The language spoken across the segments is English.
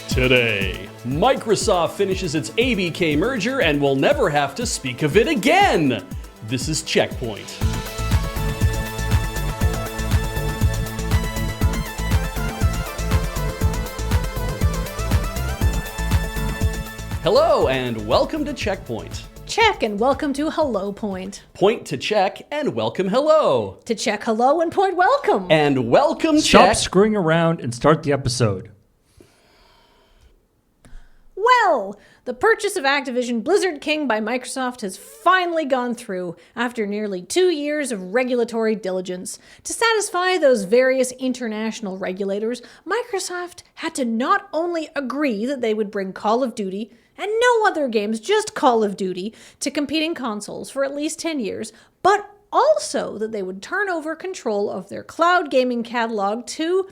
Today, Microsoft finishes its ABK merger and will never have to speak of it again. This is CheckPoint. Hello and welcome to CheckPoint. Check and welcome to Hello Point. Point to check and welcome hello. To check hello and point welcome. And welcome Stop check. screwing around and start the episode. Well, the purchase of Activision Blizzard King by Microsoft has finally gone through after nearly 2 years of regulatory diligence. To satisfy those various international regulators, Microsoft had to not only agree that they would bring Call of Duty and no other games, just Call of Duty, to competing consoles for at least 10 years, but also that they would turn over control of their cloud gaming catalog to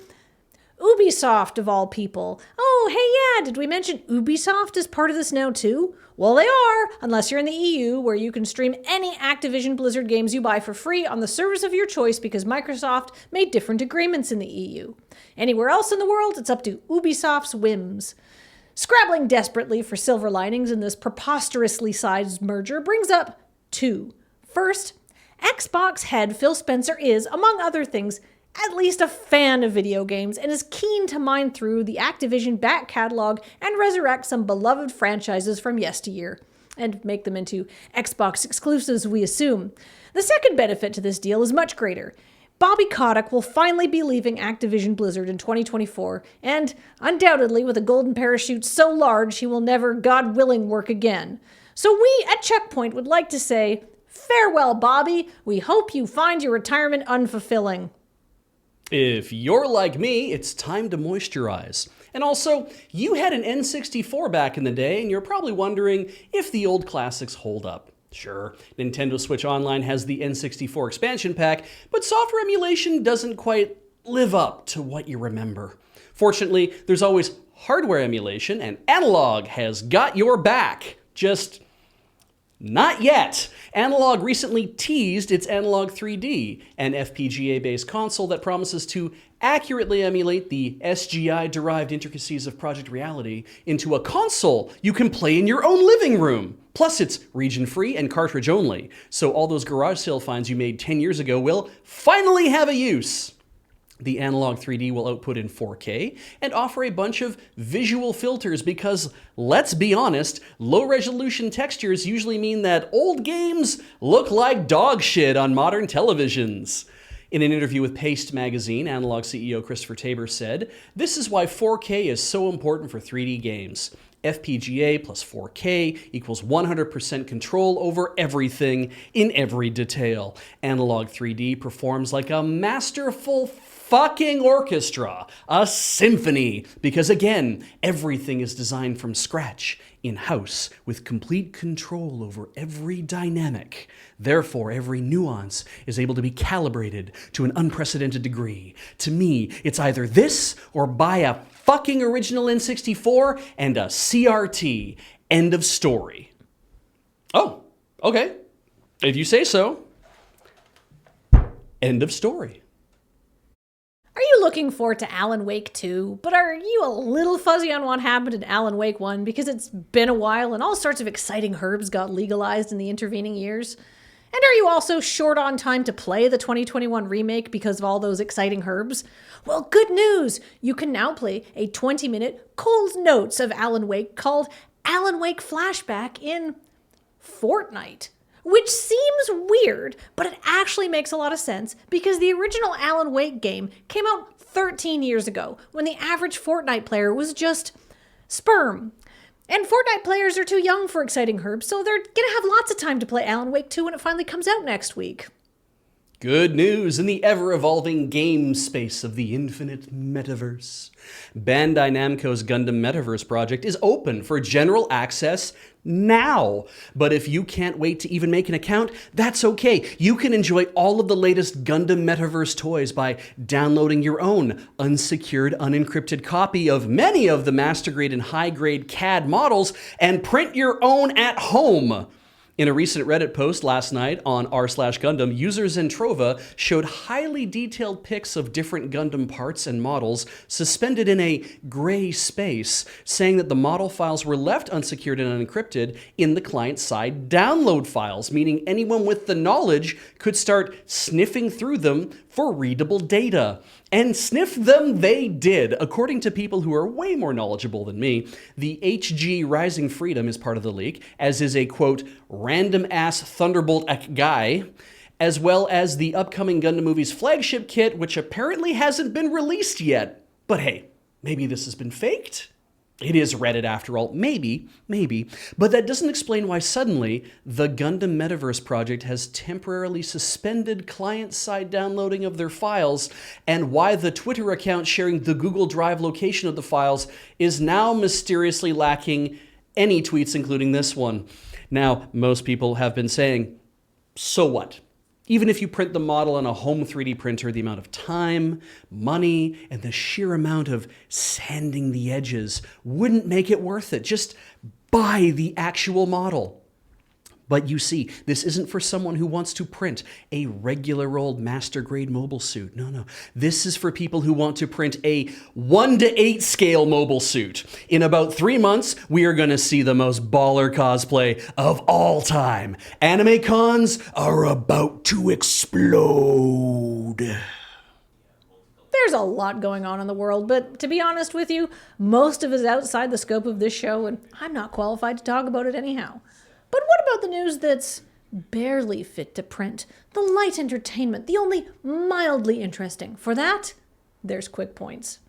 Ubisoft, of all people. Oh, hey, yeah, did we mention Ubisoft is part of this now too? Well, they are, unless you're in the EU, where you can stream any Activision Blizzard games you buy for free on the service of your choice because Microsoft made different agreements in the EU. Anywhere else in the world, it's up to Ubisoft's whims. Scrabbling desperately for silver linings in this preposterously sized merger brings up two. First, Xbox head Phil Spencer is, among other things, at least a fan of video games and is keen to mine through the Activision back catalog and resurrect some beloved franchises from yesteryear and make them into Xbox exclusives, we assume. The second benefit to this deal is much greater. Bobby Kotick will finally be leaving Activision Blizzard in 2024, and undoubtedly with a golden parachute so large he will never, God willing, work again. So we at CheckPoint would like to say, farewell, Bobby. We hope you find your retirement unfulfilling. If you're like me, it's time to moisturize. And also, you had an N64 back in the day, and you're probably wondering if the old classics hold up. Sure, Nintendo Switch Online has the N64 expansion pack, but software emulation doesn't quite live up to what you remember. Fortunately, there's always hardware emulation, and Analogue has got your back. Just not yet. Analogue recently teased its Analogue 3D, an FPGA-based console that promises to accurately emulate the SGI-derived intricacies of Project Reality into a console you can play in your own living room. Plus, it's region-free and cartridge-only, so all those garage sale finds you made 10 years ago will finally have a use. The Analogue 3D will output in 4K and offer a bunch of visual filters because, let's be honest, low-resolution textures usually mean that old games look like dog shit on modern televisions. In an interview with Paste magazine, Analogue CEO Christopher Tabor said, "This is why 4K is so important for 3D games. FPGA plus 4K equals 100% control over everything in every detail. Analogue 3D performs like a masterful fucking orchestra, a symphony, because again, everything is designed from scratch, in-house, with complete control over every dynamic. Therefore, every nuance is able to be calibrated to an unprecedented degree. To me, it's either this or buy a fucking original N64 and a CRT. End of story." Oh, okay. If you say so. End of story. Are you looking forward to Alan Wake 2, but are you a little fuzzy on what happened in Alan Wake 1 because it's been a while and all sorts of exciting herbs got legalized in the intervening years? And are you also short on time to play the 2021 remake because of all those exciting herbs? Well, good news! You can now play a 20-minute Cold Notes of Alan Wake called Alan Wake Flashback in Fortnite. Which seems weird, but it actually makes a lot of sense because the original Alan Wake game came out 13 years ago when the average Fortnite player was just sperm. And Fortnite players are too young for exciting herbs, so they're gonna have lots of time to play Alan Wake 2 when it finally comes out next week. Good news in the ever-evolving game space of the infinite metaverse. Bandai Namco's Gundam Metaverse project is open for general access now. But if you can't wait to even make an account, that's okay. You can enjoy all of the latest Gundam Metaverse toys by downloading your own unsecured, unencrypted copy of many of the master-grade and high-grade CAD models and print your own at home. In a recent Reddit post last night on r/Gundam, user Zentrova showed highly detailed pics of different Gundam parts and models suspended in a gray space, saying that the model files were left unsecured and unencrypted in the client-side download files, meaning anyone with the knowledge could start sniffing through them for readable data. And sniff them they did. According to people who are way more knowledgeable than me, the HG Rising Freedom is part of the leak, as is a, quote, random-ass Thunderbolt guy, as well as the upcoming Gundam movie's flagship kit, which apparently hasn't been released yet. But hey, maybe this has been faked? It is Reddit after all. Maybe. But that doesn't explain why suddenly the Gundam Metaverse project has temporarily suspended client-side downloading of their files, and why the Twitter account sharing the Google Drive location of the files is now mysteriously lacking any tweets, including this one. Now, most people have been saying, so what? Even if you print the model on a home 3D printer, the amount of time, money, and the sheer amount of sanding the edges wouldn't make it worth it. Just buy the actual model. But you see, this isn't for someone who wants to print a regular old master grade mobile suit. No. This is for people who want to print a 1:8 scale mobile suit. In about 3 months, we are going to see the most baller cosplay of all time. Anime cons are about to explode. There's a lot going on in the world, but to be honest with you, most of it is outside the scope of this show, and I'm not qualified to talk about it anyhow. But what about the news that's barely fit to print? The light entertainment, the only mildly interesting. For that, there's QuickPoints.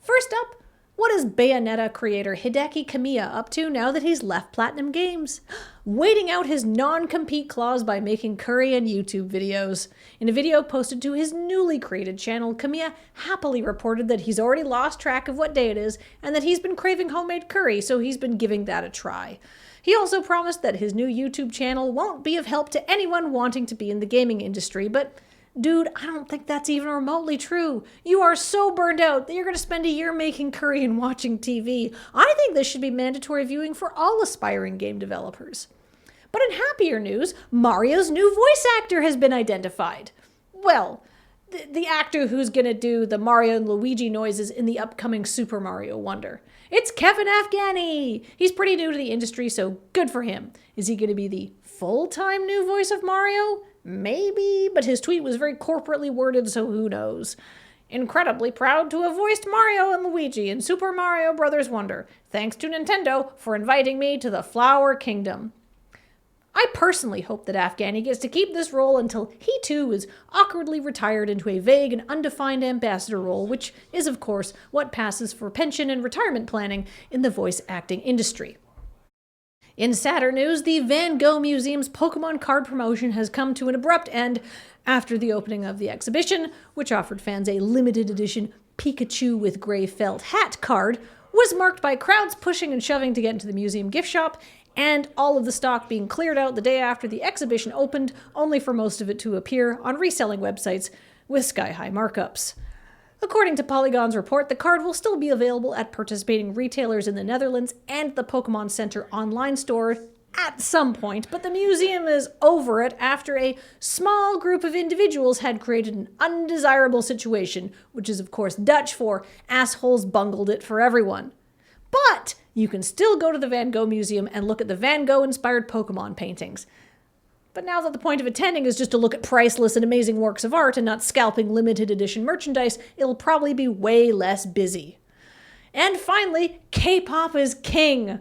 First up, what is Bayonetta creator Hideki Kamiya up to now that he's left Platinum Games? Waiting out his non-compete clause by making Korean YouTube videos. In a video posted to his newly created channel, Kamiya happily reported that he's already lost track of what day it is and that he's been craving homemade curry, so he's been giving that a try. He also promised that his new YouTube channel won't be of help to anyone wanting to be in the gaming industry, but dude, I don't think that's even remotely true. You are so burned out that you're going to spend a year making curry and watching TV. I think this should be mandatory viewing for all aspiring game developers. But in happier news, Mario's new voice actor has been identified. Well, the actor who's going to do the Mario and Luigi noises in the upcoming Super Mario Wonder. It's Kevin Afghani! He's pretty new to the industry, so good for him. Is he going to be the full-time new voice of Mario? Maybe, but his tweet was very corporately worded, so who knows. Incredibly proud to have voiced Mario and Luigi in Super Mario Bros. Wonder. Thanks to Nintendo for inviting me to the Flower Kingdom. I personally hope that Afghani gets to keep this role until he too is awkwardly retired into a vague and undefined ambassador role, which is, of course, what passes for pension and retirement planning in the voice acting industry. In sadder news, the Van Gogh Museum's Pokemon card promotion has come to an abrupt end after the opening of the exhibition, which offered fans a limited edition Pikachu with gray felt hat card, was marked by crowds pushing and shoving to get into the museum gift shop, and all of the stock being cleared out the day after the exhibition opened, only for most of it to appear on reselling websites with sky-high markups. According to Polygon's report, the card will still be available at participating retailers in the Netherlands and the Pokemon Center online store at some point, but the museum is over it after a small group of individuals had created an undesirable situation, which is of course Dutch for assholes bungled it for everyone. But you can still go to the Van Gogh Museum and look at the Van Gogh-inspired Pokemon paintings. But now that the point of attending is just to look at priceless and amazing works of art and not scalping limited edition merchandise, it'll probably be way less busy. And finally, K-pop is king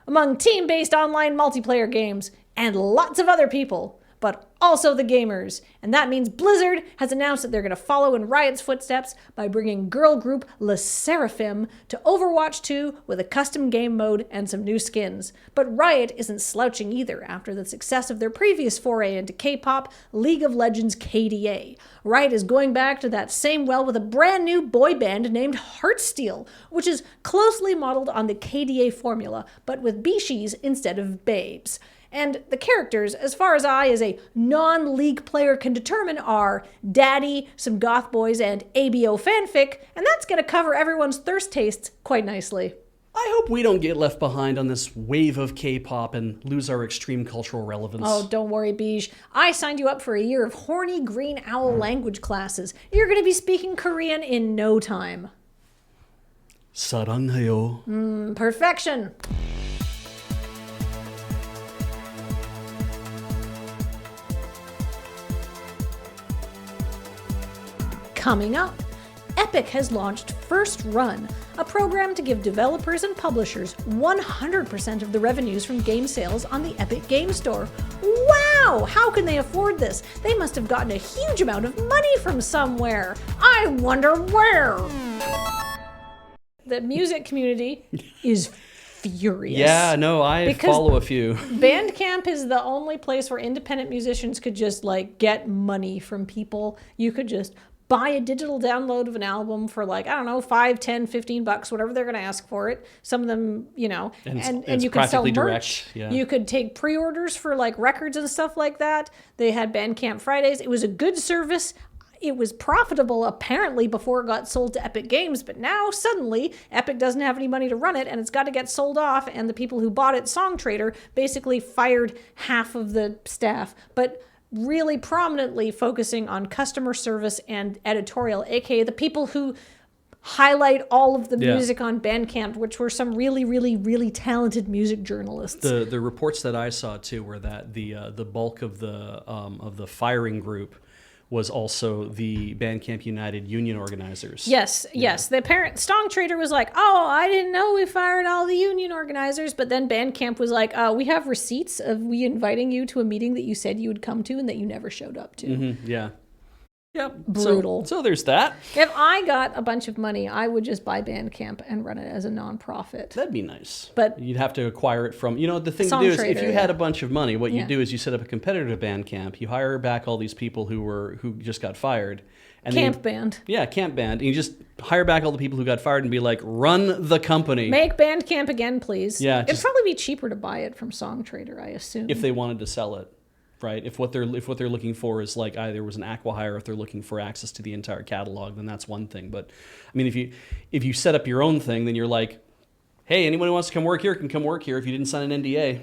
among team-based online multiplayer games and lots of other people, but also the gamers. And that means Blizzard has announced that they're going to follow in Riot's footsteps by bringing girl group Le Seraphim to Overwatch 2 with a custom game mode and some new skins. But Riot isn't slouching either after the success of their previous foray into K-pop, League of Legends KDA. Riot is going back to that same well with a brand new boy band named Heartsteel, which is closely modeled on the KDA formula, but with Bishis instead of babes. And the characters, as far as I, as a non-League player, can determine are Daddy, some goth boys, and ABO fanfic, and that's going to cover everyone's thirst tastes quite nicely. I hope we don't get left behind on this wave of K-pop and lose our extreme cultural relevance. Oh, don't worry, Beige. I signed you up for a year of horny green owl language classes. You're going to be speaking Korean in no time. 사랑해요. Perfection. Coming up, Epic has launched First Run, a program to give developers and publishers 100% of the revenues from game sales on the Epic Game Store. Wow! How can they afford this? They must have gotten a huge amount of money from somewhere. I wonder where. The music community is furious. Yeah, no, I follow a few. Bandcamp is the only place where independent musicians could just get money from people. You could just buy a digital download of an album for I don't know, $5, $10, $15, whatever they're going to ask for it. Some of them, and you could sell merch. Direct, yeah. You could take pre-orders for records and stuff like that. They had Bandcamp Fridays. It was a good service. It was profitable apparently before it got sold to Epic Games, but now suddenly Epic doesn't have any money to run it and it's got to get sold off, and the people who bought it, SongTrader, basically fired half of the staff. But really prominently focusing on customer service and editorial, aka the people who highlight all of the music on Bandcamp, which were some really, really, really talented music journalists. The reports that I saw too were that the bulk of the firing group was also the Bandcamp United union organizers. Yes. The parent SongTrader was like, oh, I didn't know we fired all the union organizers. But then Bandcamp was like, we have receipts of we inviting you to a meeting that you said you would come to and that you never showed up to. Mm-hmm. Yeah. Yep. Brutal. So there's that. If I got a bunch of money, I would just buy Bandcamp and run it as a nonprofit. That'd be nice. But you'd have to acquire it from, the thing to do is if you had a bunch of money, what you do is you set up a competitor to Bandcamp, you hire back all these people who just got fired. And Camp Band. Yeah, Camp Band. And you just hire back all the people who got fired and be like, run the company. Make Bandcamp again, please. Yeah. It'd probably be cheaper to buy it from SongTrader, I assume. If they wanted to sell it. Right. If what they're looking for is either was an acqui-hire, if they're looking for access to the entire catalog, then that's one thing. But I mean, if you set up your own thing, then you're like, hey, anyone who wants to come work here can come work here if you didn't sign an NDA.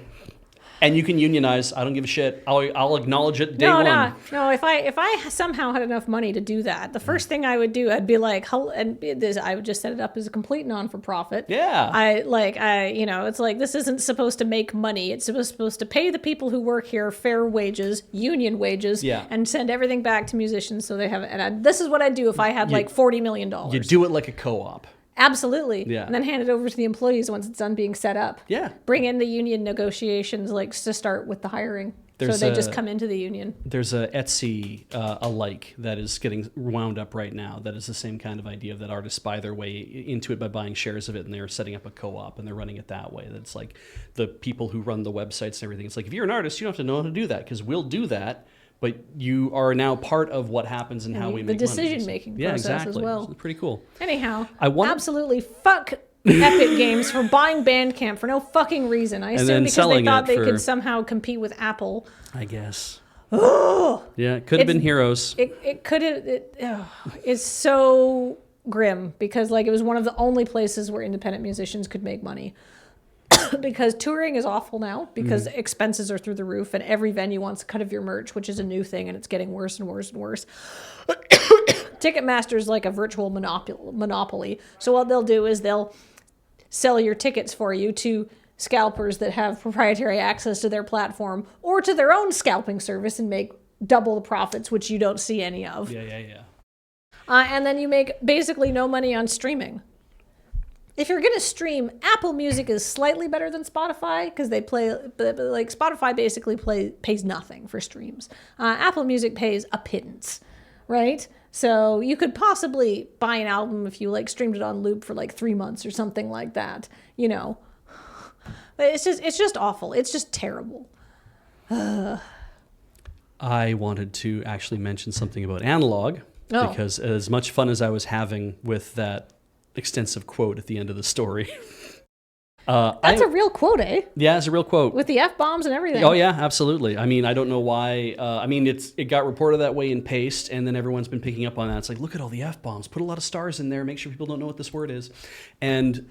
And you can unionize. I don't give a shit. I'll acknowledge it day one. No. If I somehow had enough money to do that, the first thing I would do, I'd be like, I would just set it up as a complete non-for-profit. Yeah. It's like, this isn't supposed to make money. It's supposed to pay the people who work here fair wages, union wages, and send everything back to musicians so they have it. And this is what I'd do if I had $40 million. You do it like a co-op. Absolutely. Yeah. And then hand it over to the employees once it's done being set up. Yeah. Bring in the union negotiations to start with the hiring. So they just come into the union. There's a Etsy alike that is getting wound up right now. That is the same kind of idea that artists buy their way into it by buying shares of it, and they're setting up a co-op and they're running it that way. That's like the people who run the websites and everything. It's like, if you're an artist, you don't have to know how to do that because we'll do that. But you are now part of what happens and how we make money. The decision-making process as well. It's pretty cool. Anyhow, absolutely fuck Epic Games for buying Bandcamp for no fucking reason. I assume because they thought they could somehow compete with Apple. I guess. Oh! Yeah, it could have been Heroes. It could have... It's so grim because it was one of the only places where independent musicians could make money. Because touring is awful now because expenses are through the roof and every venue wants a cut of your merch, which is a new thing and it's getting worse and worse and worse. Ticketmaster's like a virtual monopoly. So what they'll do is they'll sell your tickets for you to scalpers that have proprietary access to their platform or to their own scalping service and make double the profits, which you don't see any of. Yeah. And then you make basically no money on streaming. If you're going to stream, Apple Music is slightly better than Spotify because they Spotify basically pays nothing for streams. Apple Music pays a pittance, right? So you could possibly buy an album if you streamed it on loop for 3 months or something like that, But it's just awful. It's just terrible. I wanted to actually mention something about Analogue because as much fun as I was having with that extensive quote at the end of the story. That's a real quote, eh? Yeah, it's a real quote. With the F-bombs and everything. Oh, yeah, absolutely. I mean, I don't know why. It got reported that way in Paste, and then everyone's been picking up on that. It's like, look at all the F-bombs. Put a lot of stars in there. Make sure people don't know what this word is. And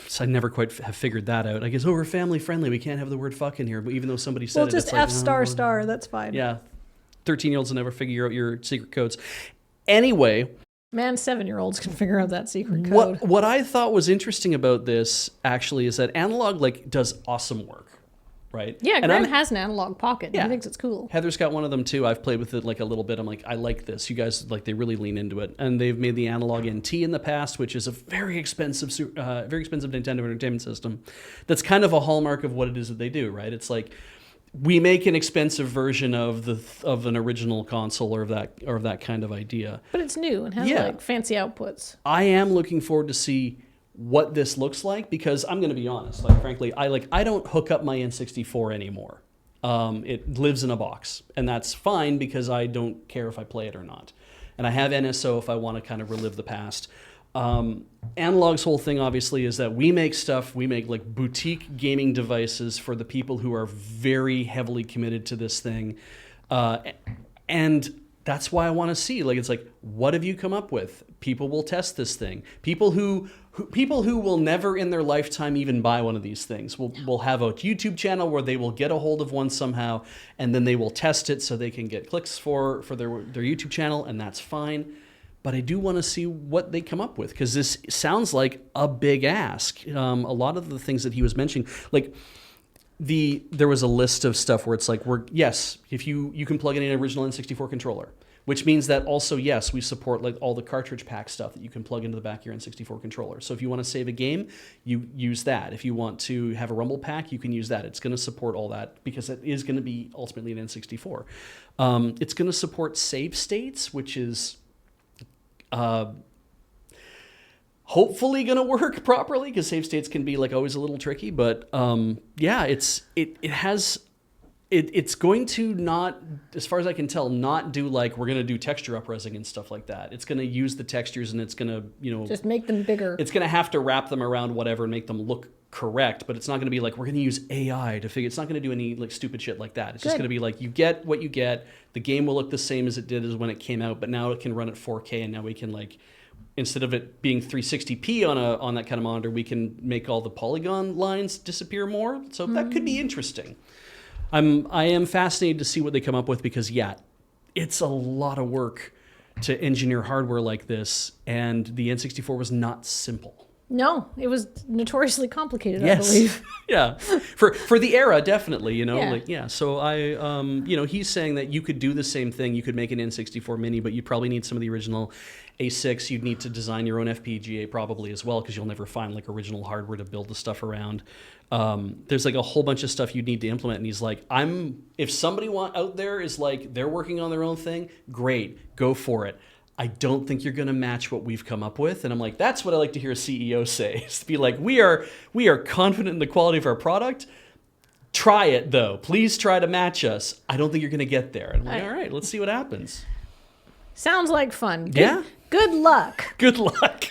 So I never quite have figured that out. I guess, we're family friendly. We can't have the word fuck in here. But even though somebody said Well, it, just it's like, F star star. That's fine. Yeah. 13-year-olds will never figure out your secret codes. Anyway, Man, 7-year-olds can figure out that secret code. what I thought was interesting about this actually is that Analogue does awesome work, right? Yeah, And Graham has an analog pocket. Yeah. He thinks it's cool. Heather's got one of them too. I've played with it a little bit. I'm like, I like this. You guys they really lean into it, and they've made the Analogue NT in the past, which is a very expensive Nintendo Entertainment System. That's kind of a hallmark of what it is that they do, right? It's like we make an expensive version of an original console or of that kind of idea. But it's new and has fancy outputs. I am looking forward to see what this looks like, because I'm going to be honest, frankly, I don't hook up my N64 anymore. It lives in a box, and that's fine because I don't care if I play it or not. And I have NSO if I want to kind of relive the past. Analogue's whole thing obviously is that we make boutique gaming devices for the people who are very heavily committed to this thing. And that's why I want to see, what have you come up with? People will test this thing. People who will never in their lifetime even buy one of these things will have a YouTube channel where they will get a hold of one somehow, and then they will test it so they can get clicks for their YouTube channel, and that's fine. But I do want to see what they come up with, because this sounds like a big ask. A lot of the things that he was mentioning, there was a list of stuff where it's like, if you can plug in an original N64 controller, which means that also, yes, we support all the cartridge pack stuff that you can plug into the back of your N64 controller. So if you want to save a game, you use that. If you want to have a rumble pack, you can use that. It's going to support all that because it is going to be ultimately an N64. It's going to support save states, which is hopefully going to work properly, because save states can be always a little tricky. But it's going to not, as far as I can tell, not do we're going to do texture upresing and stuff like that. It's going to use the textures, and it's going to just make them bigger. It's going to have to wrap them around whatever and make them look correct, but it's not going to be we're going to use AI to figure. It's not going to do any stupid shit like that. It's just going to be you get what you get. The game will look the same as it did as when it came out, but now it can run at 4K, and now we can instead of it being 360p on that kind of monitor, we can make all the polygon lines disappear more. So that could be interesting. I am fascinated to see what they come up with, because it's a lot of work to engineer hardware like this, and the N64 was not simple. No, it was notoriously complicated, I believe. Yeah. For the era, definitely, Yeah. So I, he's saying that you could do the same thing. You could make an N64 mini, but you'd probably need some of the original A6. You'd need to design your own FPGA probably as well, because you'll never find original hardware to build the stuff around. There's a whole bunch of stuff you'd need to implement. And he's like, if somebody out there is they're working on their own thing, great, go for it. I don't think you're going to match what we've come up with. And I'm like, that's what I like to hear a CEO say, is to be we are confident in the quality of our product. Try it, though. Please try to match us. I don't think you're going to get there. And I'm like, all right, let's see what happens. Sounds like fun. Yeah. Good luck. Good luck.